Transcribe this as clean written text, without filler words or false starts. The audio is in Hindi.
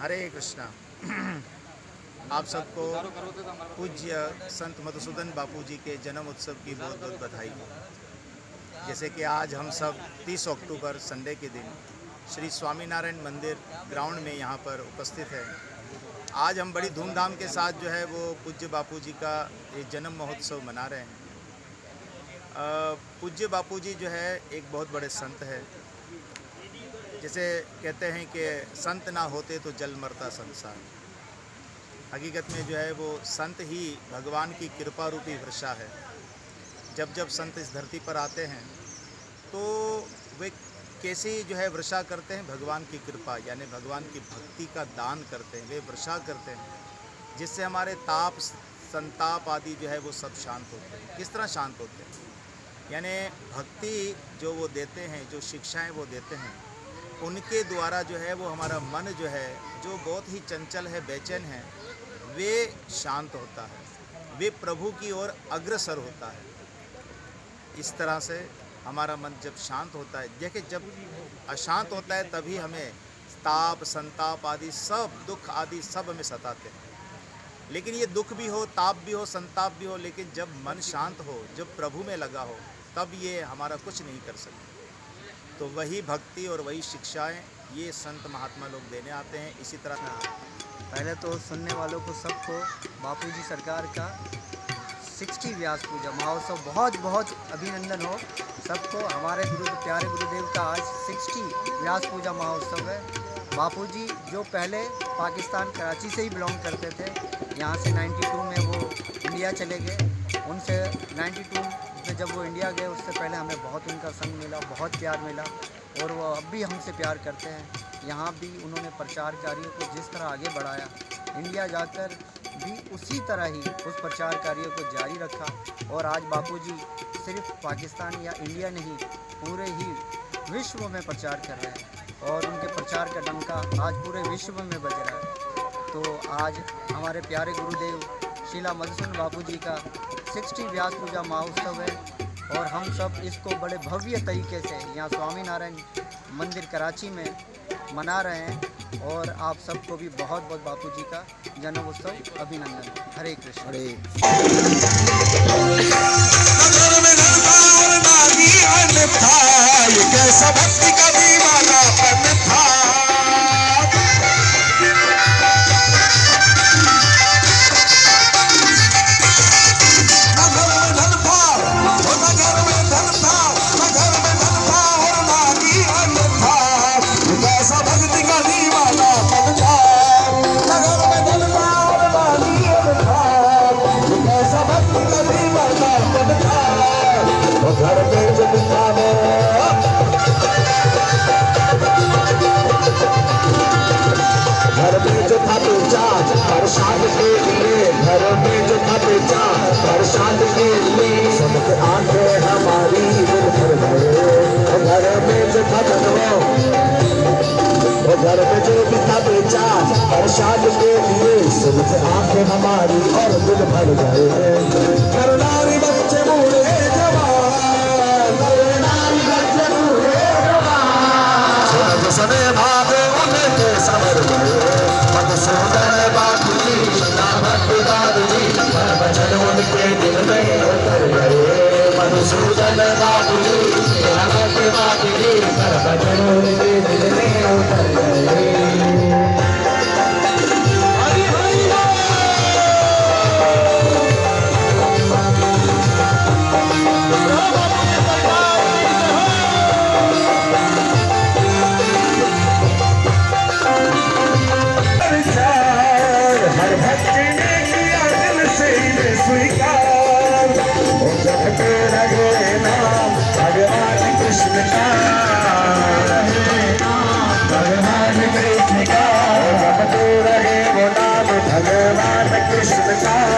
हरे कृष्णा। आप सबको पूज्य संत मधुसूदन बापू जी के जन्म उत्सव की बहुत बहुत बधाई। जैसे कि आज हम सब 30 अक्टूबर संडे के दिन श्री स्वामीनारायण मंदिर ग्राउंड में यहाँ पर उपस्थित है। आज हम बड़ी धूमधाम के साथ जो है वो पूज्य बापू जी का ये जन्म महोत्सव मना रहे हैं। पूज्य बापू जी जो है एक बहुत बड़े संत है। जैसे कहते हैं कि संत ना होते तो जल मरता संसार। हकीकत में जो है वो संत ही भगवान की कृपा रूपी वर्षा है। जब जब संत इस धरती पर आते हैं तो वे कैसी जो है वर्षा करते हैं, भगवान की कृपा यानी भगवान की भक्ति का दान करते हैं। वे वर्षा करते हैं जिससे हमारे ताप संताप आदि जो है वो सब शांत होते हैं। किस तरह शांत होते हैं? यानी भक्ति जो वो देते हैं, जो शिक्षाएं वो देते हैं, उनके द्वारा जो है वो हमारा मन जो है जो बहुत ही चंचल है, बेचैन है, वे शांत होता है, वे प्रभु की ओर अग्रसर होता है। इस तरह से हमारा मन जब शांत होता है, देखिए जब अशांत होता है तभी हमें ताप संताप आदि सब दुख आदि सब हमें सताते हैं। लेकिन ये दुख भी हो, ताप भी हो, संताप भी हो, लेकिन जब मन शांत हो, जब प्रभु में लगा हो, तब ये हमारा कुछ नहीं कर सकते। तो वही भक्ति और वही शिक्षाएं ये संत महात्मा लोग देने आते हैं। इसी तरह पहले तो सुनने वालों को सबको बापूजी सरकार का 60 व्यास पूजा महोत्सव बहुत बहुत अभिनंदन हो सबको। हमारे प्यारे गुरुदेव का आज 60 व्यास पूजा महोत्सव है। बापूजी जो पहले पाकिस्तान कराची से ही बिलोंग करते थे, यहाँ से 92 में वो इंडिया चले गए। उनसे 92 में जब वो इंडिया गए उससे पहले हमें बहुत उनका संग मिला, बहुत प्यार मिला और वो अब भी हमसे प्यार करते हैं। यहाँ भी उन्होंने प्रचार कार्य को जिस तरह आगे बढ़ाया, इंडिया जाकर भी उसी तरह ही उस प्रचार कार्य को जारी रखा। और आज बापूजी सिर्फ पाकिस्तान या इंडिया नहीं, पूरे ही विश्व में प्रचार कर रहे हैं और उनके प्रचार का डंका आज पूरे विश्व में बज रहा है। तो आज हमारे प्यारे गुरुदेव शीला मधुसूदन बापू जी का 60 व्यास पूजा महोत्सव है और हम सब इसको बड़े भव्य तरीके से यहाँ स्वामीनारायण मंदिर कराची में मना रहे हैं। और आप सबको भी बहुत बहुत बापू जी का जन्म उत्सव अभिनंदन। हरे कृष्ण। हरे प्रसाद के लिए घर में जो था बेचा, प्रसाद के लिए सबके आंखें हमारी दिल भर गए। घर में जो था धनवा, घर में जो भी था बेचा, प्रसाद के लिए सबके आंखें हमारी और दिल भर गए। करनारी बच्चे बूढ़े जवान, करनारी बच्चे बूढ़े जवान, जिसने भागे उनके समर गए। मधुसूदन बापू जी, भक्ति बाबू जी, भजन उनके दिल में उतर गए। मधुसूदन बापू जी, भक्ति बाबू जी, भजन उनके दिल में उतर गए। भगवान कृष्ण का